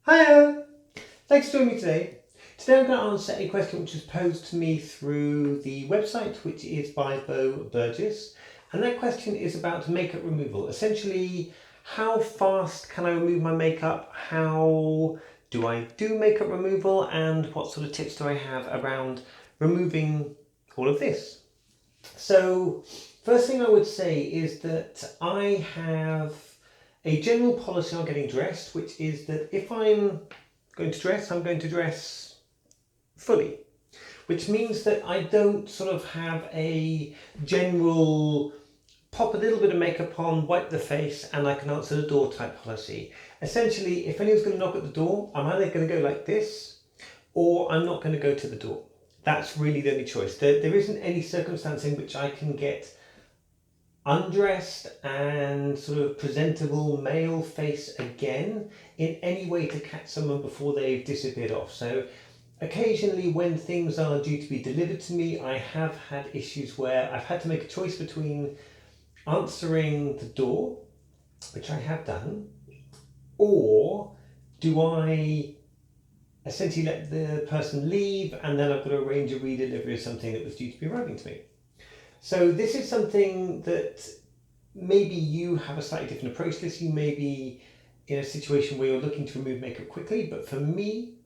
Hiya! Thanks for joining me today. Today I'm going to answer a question which was posed to me through the website, which is by Bo Burgess. And that question is about makeup removal. Essentially, how fast can I remove my makeup? How do I do makeup removal? And what sort of tips do I have around removing all of this? So, first thing I would say is that I have a general policy on getting dressed, which is that if I'm going to dress, I'm going to dress fully, which means that I don't sort of have a general pop a little bit of makeup on, wipe the face, and I can answer the door type policy. Essentially, if anyone's going to knock at the door, I'm either going to go like this or I'm not going to go to the door. That's really the only choice. There isn't any circumstance in which I can get undressed and sort of presentable male face again in any way to catch someone before they've disappeared off. So occasionally when things are due to be delivered to me, I have had issues where I've had to make a choice between answering the door, which I have done, or do I essentially let the person leave and then I've got to arrange a redelivery of something that was due to be arriving to me. So this is something that maybe you have a slightly different approach to this. You may be in a situation where you're looking to remove makeup quickly, but for me,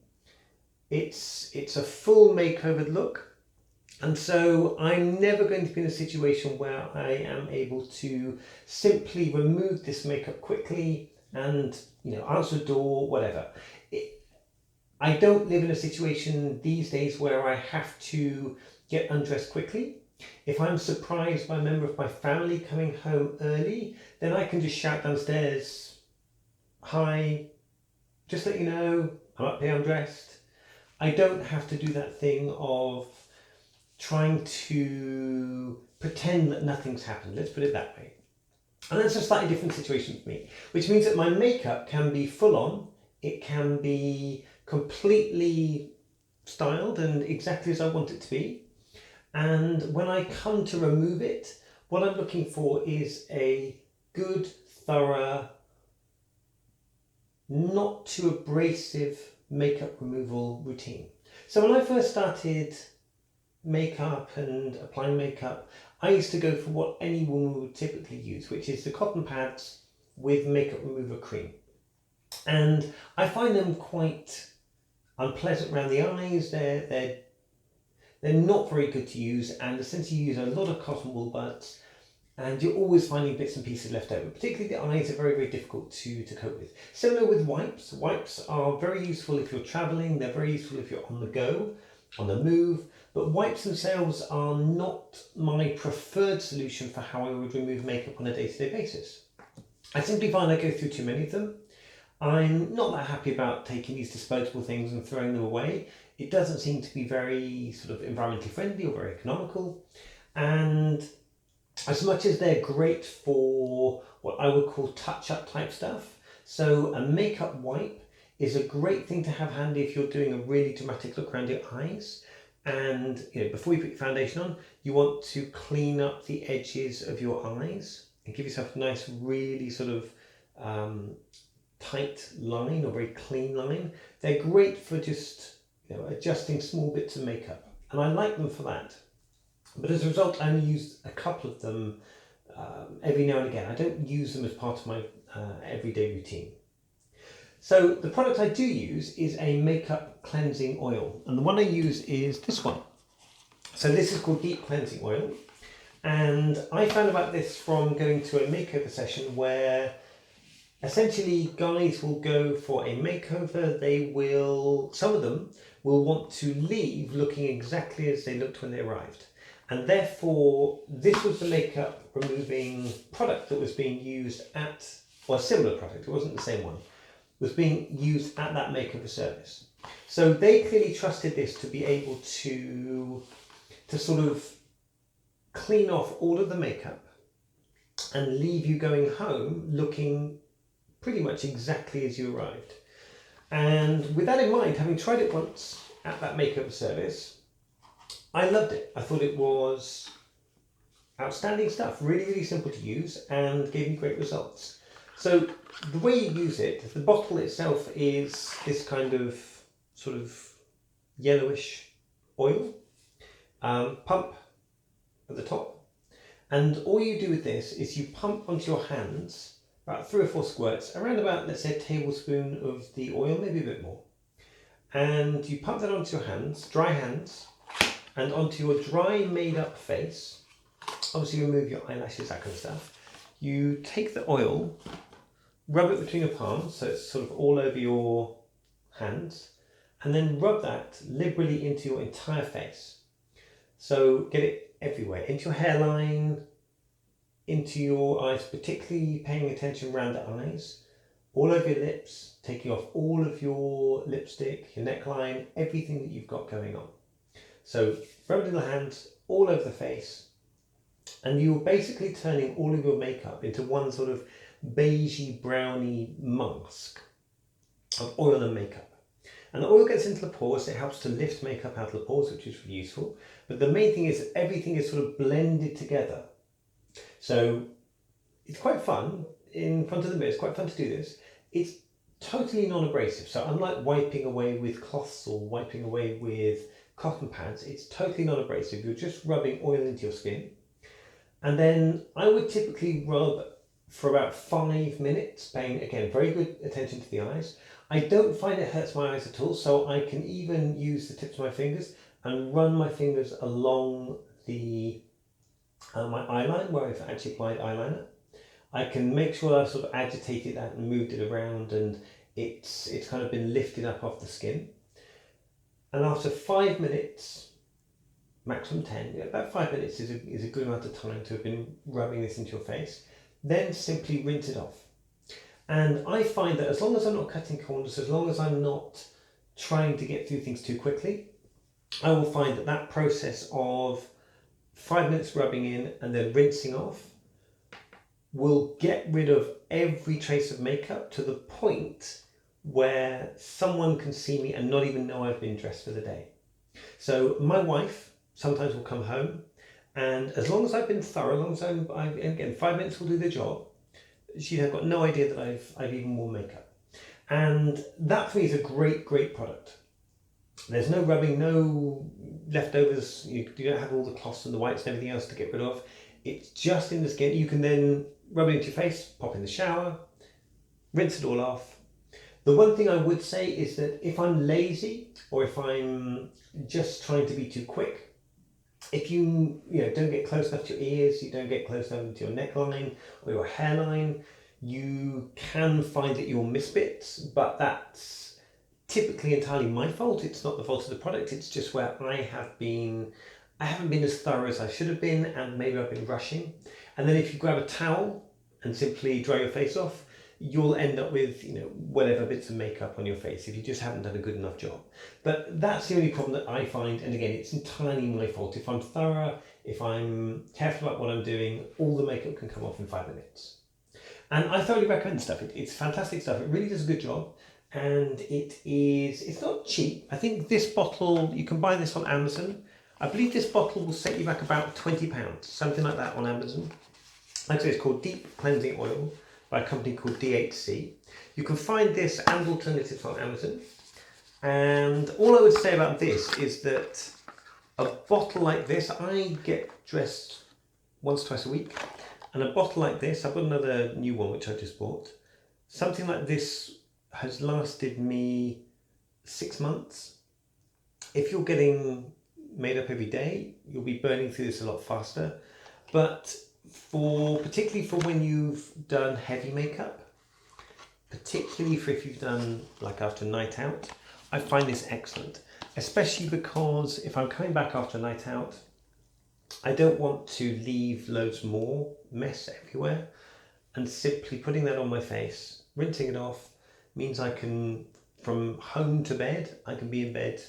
it's a full makeover look. And so I'm never going to be in a situation where I am able to simply remove this makeup quickly and, answer the door, whatever. I don't live in a situation these days where I have to get undressed quickly. If I'm surprised by a member of my family coming home early, then I can just shout downstairs, "Hi, just let you know, I'm up here, I'm dressed." I don't have to do that thing of trying to pretend that nothing's happened, let's put it that way. And that's a slightly different situation for me, which means that my makeup can be full on, it can be completely styled and exactly as I want it to be. And when I come to remove it, what I'm looking for is a good, thorough, not too abrasive makeup removal routine. So when I first started makeup and applying makeup, I used to go for what any woman would typically use, which is the cotton pads with makeup remover cream. And I find them quite unpleasant around the eyes. They're not very good to use, and essentially you use a lot of cotton wool buds, and you're always finding bits and pieces left over. Particularly the eyes are very, very difficult to cope with. Similar with wipes. Wipes are very useful if you're traveling, they're very useful if you're on the go, on the move, but wipes themselves are not my preferred solution for how I would remove makeup on a day-to-day basis. I simply find I go through too many of them. I'm not that happy about taking these disposable things and throwing them away. It doesn't seem to be very sort of environmentally friendly or very economical. And as much as they're great for what I would call touch-up type stuff, so a makeup wipe is a great thing to have handy if you're doing a really dramatic look around your eyes. And before you put your foundation on, you want to clean up the edges of your eyes and give yourself a nice, really sort of tight line or very clean line. They're great for just adjusting small bits of makeup, and I like them for that. But as a result, I only use a couple of them every now and again. I don't use them as part of my everyday routine. So the product I do use is a makeup cleansing oil, and the one I use is this one. So this is called Deep Cleansing Oil, and I found about this from going to a makeover session where essentially guys will go for a makeover. Some of them will want to leave looking exactly as they looked when they arrived. And therefore, this was the makeup removing product that was being used a similar product, it wasn't the same one, was being used at that makeover service. So they clearly trusted this to be able to sort of clean off all of the makeup and leave you going home looking pretty much exactly as you arrived. And with that in mind, having tried it once at that makeover service, I loved it. I thought it was outstanding stuff, really, really simple to use and gave me great results. So the way you use it, the bottle itself is this kind of sort of yellowish oil, pump at the top. And all you do with this is you pump onto your hands about 3 or 4 squirts, around about, let's say, a tablespoon of the oil, maybe a bit more. And you pump that onto your hands, dry hands, and onto your dry made up face. Obviously remove your eyelashes, that kind of stuff. You take the oil, rub it between your palms, so it's sort of all over your hands, and then rub that liberally into your entire face. So get it everywhere, into your hairline, into your eyes, particularly paying attention around the eyes, all over your lips, taking off all of your lipstick, your neckline, everything that you've got going on. So rub it in the hands, all over the face, and you're basically turning all of your makeup into one sort of beigey, browny mask of oil and makeup. And the oil gets into the pores, it helps to lift makeup out of the pores, which is really useful. But the main thing is that everything is sort of blended together. So it's quite fun in front of the mirror, it's quite fun to do this. It's totally non-abrasive. So unlike wiping away with cloths or wiping away with cotton pads, it's totally non-abrasive. You're just rubbing oil into your skin. And then I would typically rub for about 5 minutes, paying, again, very good attention to the eyes. I don't find it hurts my eyes at all, so I can even use the tips of my fingers and run my fingers along the my eyeline where I've actually applied eyeliner. I can make sure I've sort of agitated that and moved it around, and it's kind of been lifted up off the skin. And after 5 minutes, maximum 10, about 5 minutes is a good amount of time to have been rubbing this into your face. Then simply rinse it off. And I find that as long as I'm not cutting corners, as long as I'm not trying to get through things too quickly, I will find that that process of 5 minutes rubbing in and then rinsing off will get rid of every trace of makeup to the point where someone can see me and not even know I've been dressed for the day. So my wife sometimes will come home, and as long as I've been thorough, as long as again, 5 minutes will do the job, she'd have got no idea that I've even worn makeup. And that for me is a great product. There's no rubbing, no leftovers, you don't have all the cloths and the whites and everything else to get rid of. It's just in the skin. You can then rub it into your face, pop in the shower, rinse it all off. The one thing I would say is that if I'm lazy or if I'm just trying to be too quick, if you don't get close enough to your ears, you don't get close enough to your neckline or your hairline, you can find that you'll miss bits, but that's typically entirely my fault. It's not the fault of the product, it's just where I haven't been as thorough as I should have been, and maybe I've been rushing. And then if you grab a towel and simply dry your face off, you'll end up with whatever bits of makeup on your face if you just haven't done a good enough job. But that's the only problem that I find, and again, it's entirely my fault. If I'm thorough, if I'm careful about what I'm doing, all the makeup can come off in 5 minutes. And I thoroughly recommend the stuff. It's fantastic stuff. It really does a good job, and it's not cheap. I think this bottle, you can buy this on Amazon. I believe this bottle will set you back about £20, something like that on Amazon. Like I say, it's called Deep Cleansing Oil by a company called DHC. You can find this and alternatives on Amazon. And all I would say about this is that a bottle like this, I get dressed once, twice a week. And a bottle like this, I've got another new one which I just bought. Something like this has lasted me 6 months. If you're getting made up every day, you'll be burning through this a lot faster. But particularly for when you've done heavy makeup, particularly for if you've done like after a night out, I find this excellent, especially because if I'm coming back after a night out, I don't want to leave loads more mess everywhere, and simply putting that on my face, rinsing it off, means I can, from home to bed, I can be in bed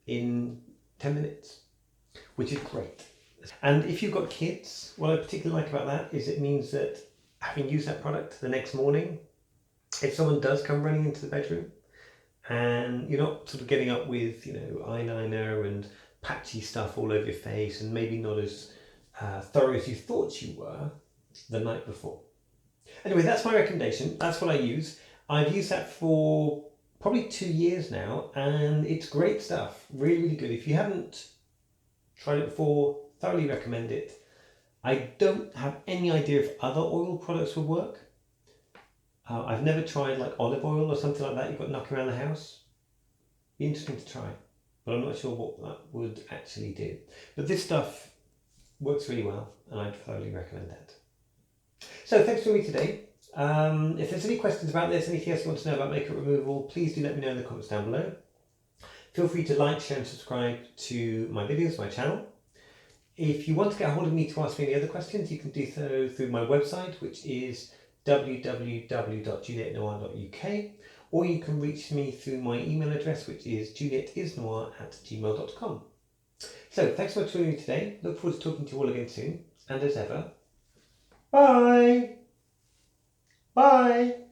in 10 minutes, which is great. And if you've got kids, what I particularly like about that is it means that having used that product the next morning, if someone does come running into the bedroom and you're not sort of getting up with eyeliner and patchy stuff all over your face and maybe not as thorough as you thought you were the night before. Anyway, that's my recommendation. That's what I use. I've used that for probably 2 years now, and it's great stuff. Really, really good. If you haven't tried it before, thoroughly recommend it. I don't have any idea if other oil products will work. I've never tried like olive oil or something like that you've got knocking around the house. Be interesting to try, but I'm not sure what that would actually do. But this stuff works really well, and I'd thoroughly recommend that. So thanks for me today. If there's any questions about this, anything else you want to know about makeup removal, please do let me know in the comments down below. Feel free to like, share and subscribe to my videos, my channel. If you want to get a hold of me to ask me any other questions, you can do so through my website, which is www.julietnoir.uk, or you can reach me through my email address, which is julietteisnoir@gmail.com. So thanks so much for joining me today. Look forward to talking to you all again soon. And as ever, bye! Bye!